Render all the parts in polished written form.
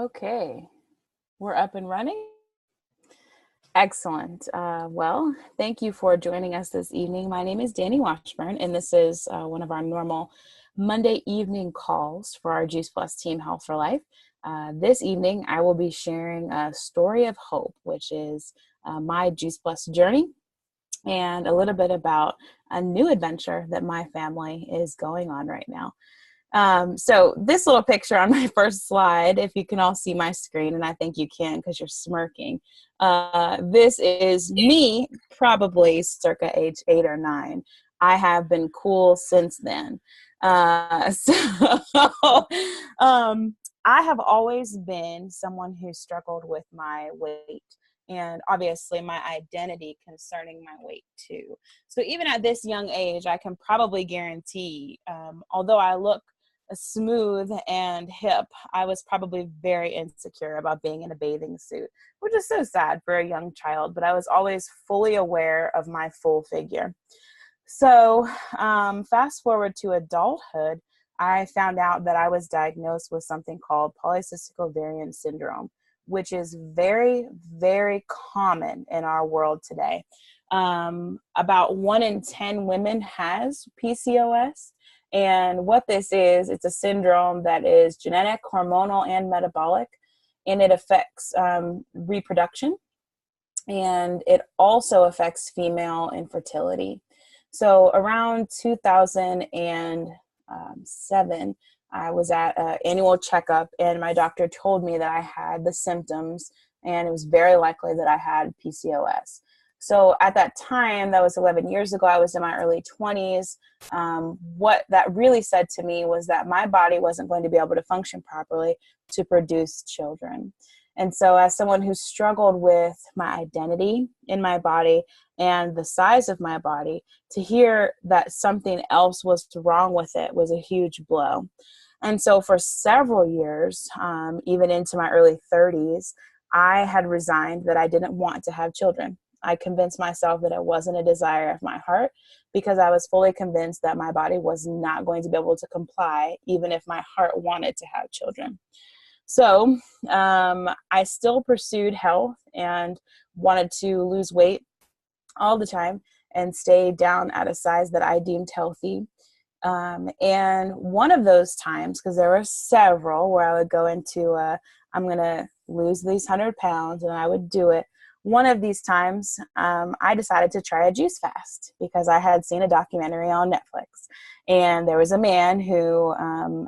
Okay, we're up and running. Excellent. Well, thank you for joining us this evening. My name is Danni Washburn, and this is one of our normal Monday evening calls for our Juice Plus Team Health for Life. This evening, I will be sharing a story of hope, which is my Juice Plus journey, and a little bit about a new adventure that my family is going on right now. So this little picture on my first slide, if you can all see my screen, and I think you can because you're smirking, this is me probably circa age 8 or 9. I have been cool since then. So I have always been someone who struggled with my weight and obviously my identity concerning my weight too. So even at this young age, I can probably guarantee, although I look smooth and hip, I was probably very insecure about being in a bathing suit, which is so sad for a young child, but I was always fully aware of my full figure. So fast forward to adulthood, I found out that I was diagnosed with something called polycystic ovarian syndrome, which is very, very common in our world today. About 1 in 10 women has PCOS. And what this is, it's a syndrome that is genetic, hormonal, and metabolic, and it affects reproduction, and it also affects female infertility. So around 2007, I was at an annual checkup, and my doctor told me that I had the symptoms, and it was very likely that I had PCOS. So at that time, that was 11 years ago, I was in my early 20s. What that really said to me was that my body wasn't going to be able to function properly to produce children. And so as someone who struggled with my identity in my body and the size of my body, to hear that something else was wrong with it was a huge blow. And so for several years, even into my early 30s, I had resigned that I didn't want to have children. I convinced myself that it wasn't a desire of my heart because I was fully convinced that my body was not going to be able to comply, even if my heart wanted to have children. So I still pursued health and wanted to lose weight all the time and stay down at a size that I deemed healthy. And one of those times, because there were several where I would go into, I'm going to lose these 100 pounds, and I would do it. One of these times, I decided to try a juice fast because I had seen a documentary on Netflix, and there was a man who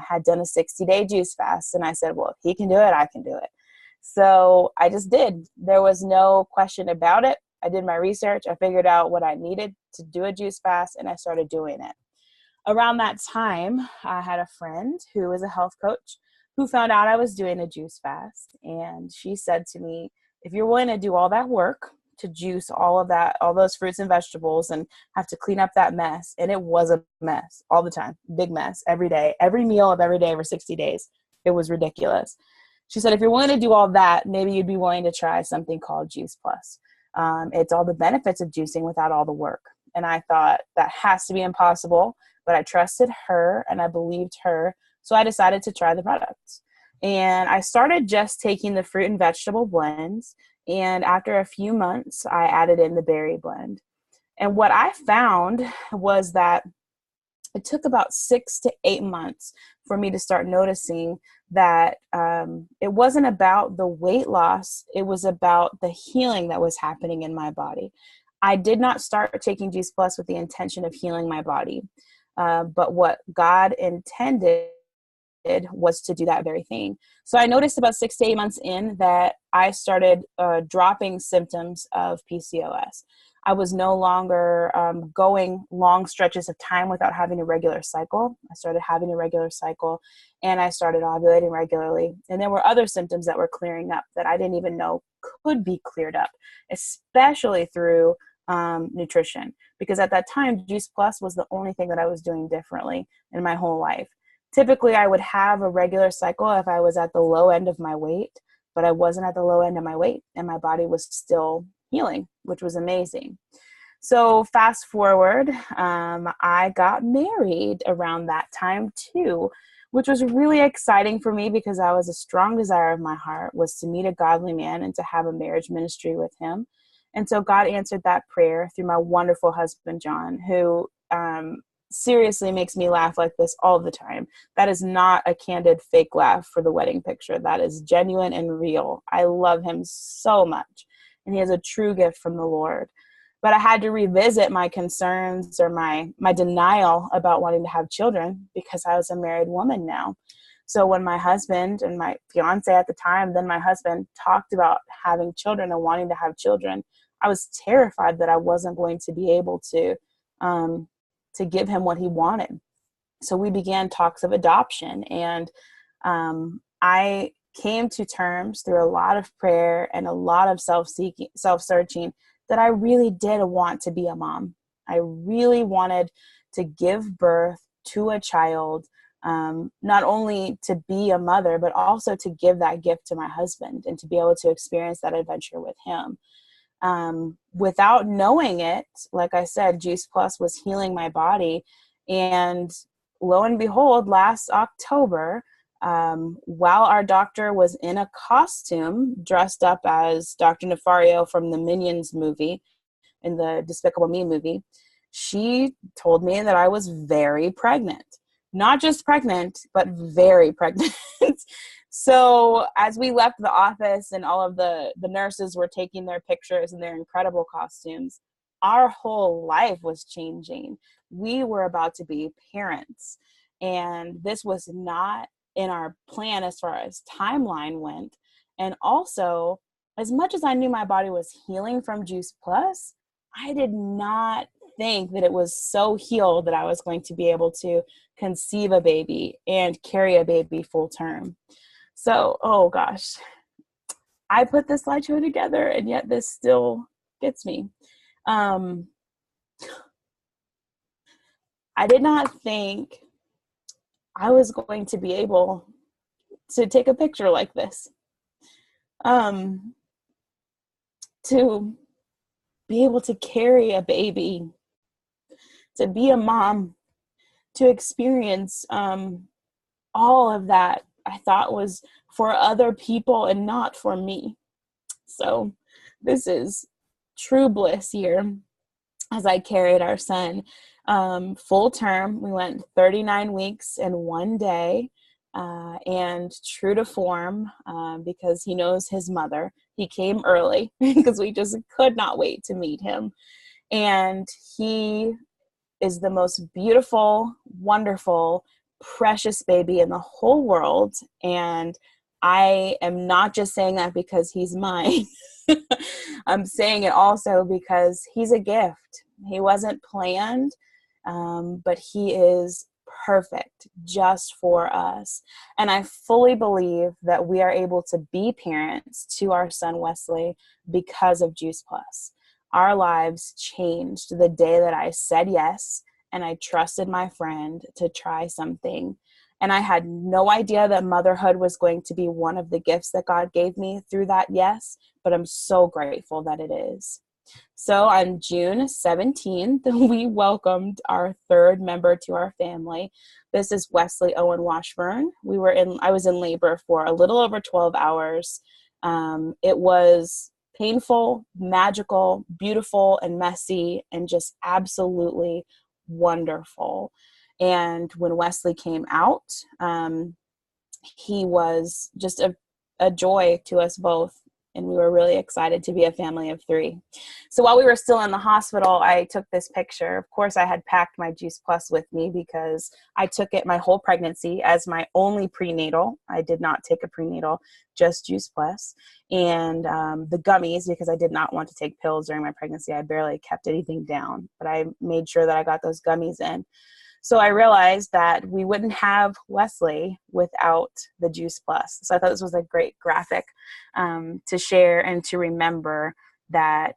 had done a 60-day juice fast, and I said, well, if he can do it, I can do it. So I just did. There was no question about it. I did my research. I figured out what I needed to do a juice fast, and I started doing it. Around that time, I had a friend who was a health coach who found out I was doing a juice fast, and she said to me, if you're willing to do all that work to juice all those fruits and vegetables and have to clean up that mess, and it was a mess all the time, big mess every day, every meal of every day for 60 days. It was ridiculous. She said, if you're willing to do all that, maybe you'd be willing to try something called Juice Plus. It's all the benefits of juicing without all the work. And I thought that has to be impossible, but I trusted her and I believed her. So I decided to try the product. And I started just taking the fruit and vegetable blends. And after a few months, I added in the berry blend. And what I found was that it took about 6 to 8 months for me to start noticing that it wasn't about the weight loss. It was about the healing that was happening in my body. I did not start taking Juice Plus with the intention of healing my body. But what God intended was to do that very thing. So I noticed about 6 to 8 months in that I started dropping symptoms of PCOS. I was no longer going long stretches of time without having a regular cycle. I started having a regular cycle, and I started ovulating regularly. And there were other symptoms that were clearing up that I didn't even know could be cleared up, especially through nutrition. Because at that time, Juice Plus was the only thing that I was doing differently in my whole life. Typically, I would have a regular cycle if I was at the low end of my weight, but I wasn't at the low end of my weight, and my body was still healing, which was amazing. So fast forward, I got married around that time too, which was really exciting for me because I was a strong desire of my heart was to meet a godly man and to have a marriage ministry with him. And so God answered that prayer through my wonderful husband, John, who seriously makes me laugh like this all the time. That is not a candid fake laugh for the wedding picture. That is genuine and real. I love him so much, and he is a true gift from the Lord. But I had to revisit my concerns or my denial about wanting to have children because I was a married woman now. So when my husband and my fiance at the time, then my husband, talked about having children and wanting to have children, I was terrified that I wasn't going to be able to give him what he wanted. So we began talks of adoption, and I came to terms through a lot of prayer and a lot of self-searching, that I really did want to be a mom. I really wanted to give birth to a child, not only to be a mother, but also to give that gift to my husband and to be able to experience that adventure with him. Without knowing it, like I said, Juice Plus was healing my body. And lo and behold, last October, while our doctor was in a costume dressed up as Dr. Nefario from the Minions movie, in the Despicable Me movie, she told me that I was very pregnant. Not just pregnant, but very pregnant. So as we left the office and all of the nurses were taking their pictures in their incredible costumes, our whole life was changing. We were about to be parents. And this was not in our plan as far as timeline went. And also, as much as I knew my body was healing from Juice Plus, I did not think that it was so healed that I was going to be able to conceive a baby and carry a baby full term. So, oh gosh, I put this slideshow together and yet this still gets me. I did not think I was going to be able to take a picture like this. To be able to carry a baby, to be a mom, to experience all of that I thought was for other people and not for me. So this is true bliss here as I carried our son full term. We went 39 weeks and 1 day, and true to form, because he knows his mother, he came early because we just could not wait to meet him. And he is the most beautiful, wonderful, precious baby in the whole world. And I am not just saying that because he's mine. I'm saying it also because he's a gift. He wasn't planned, but he is perfect just for us. And I fully believe that we are able to be parents to our son Wesley because of Juice Plus. Our lives changed the day that I said yes and I trusted my friend to try something. And I had no idea that motherhood was going to be one of the gifts that God gave me through that yes, but I'm so grateful that it is. So on June 17th, we welcomed our third member to our family. This is Wesley Owen Washburn. I was in labor for a little over 12 hours. It was painful, magical, beautiful, and messy, and just absolutely wonderful. And when Wesley came out, he was just a joy to us both. And we were really excited to be a family of 3. So while we were still in the hospital, I took this picture. Of course, I had packed my Juice Plus with me because I took it my whole pregnancy as my only prenatal. I did not take a prenatal, just Juice Plus. And the gummies, because I did not want to take pills during my pregnancy. I barely kept anything down, but I made sure that I got those gummies in. So I realized that we wouldn't have Wesley without the Juice Plus. So I thought this was a great graphic to share and to remember that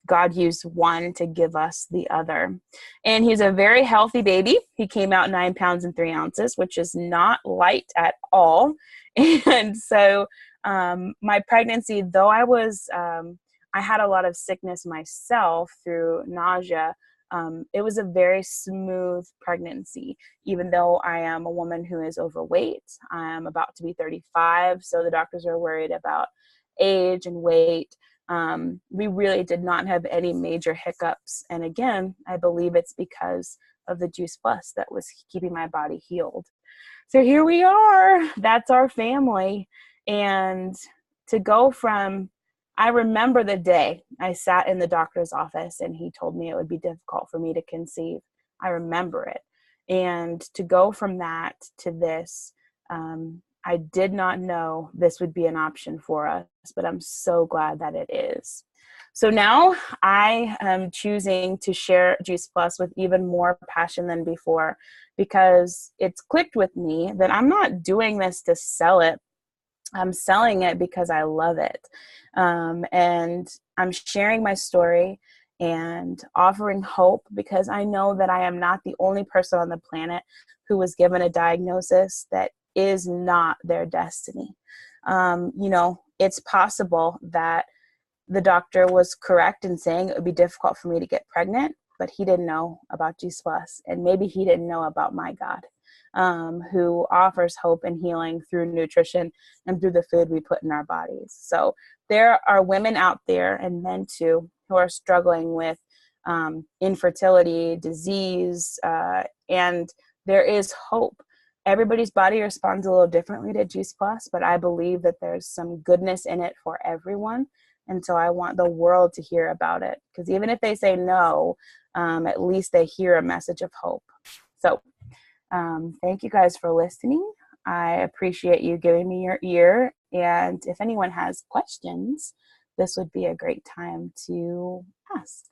God used one to give us the other. And he's a very healthy baby. He came out 9 pounds and 3 ounces, which is not light at all. And so my pregnancy, though I had a lot of sickness myself through nausea, it was a very smooth pregnancy, even though I am a woman who is overweight. I'm about to be 35, so the doctors are worried about age and weight. We really did not have any major hiccups. And again, I believe it's because of the Juice Plus that was keeping my body healed. So here we are. That's our family. And to go from, I remember the day I sat in the doctor's office and he told me it would be difficult for me to conceive. I remember it. And to go from that to this, I did not know this would be an option for us, but I'm so glad that it is. So now I am choosing to share Juice Plus with even more passion than before, because it's clicked with me that I'm not doing this to sell it. I'm selling it because I love it. And I'm sharing my story and offering hope, because I know that I am not the only person on the planet who was given a diagnosis that is not their destiny. It's possible that the doctor was correct in saying it would be difficult for me to get pregnant, but he didn't know about Juice Plus, and maybe he didn't know about my God, who offers hope and healing through nutrition and through the food we put in our bodies. So there are women out there, and men too, who are struggling with infertility, disease, and there is hope. Everybody's body responds a little differently to Juice Plus, but I believe that there's some goodness in it for everyone. And so I want the world to hear about it, because even if they say no, at least they hear a message of hope. So thank you guys for listening. I appreciate you giving me your ear. And if anyone has questions, this would be a great time to ask.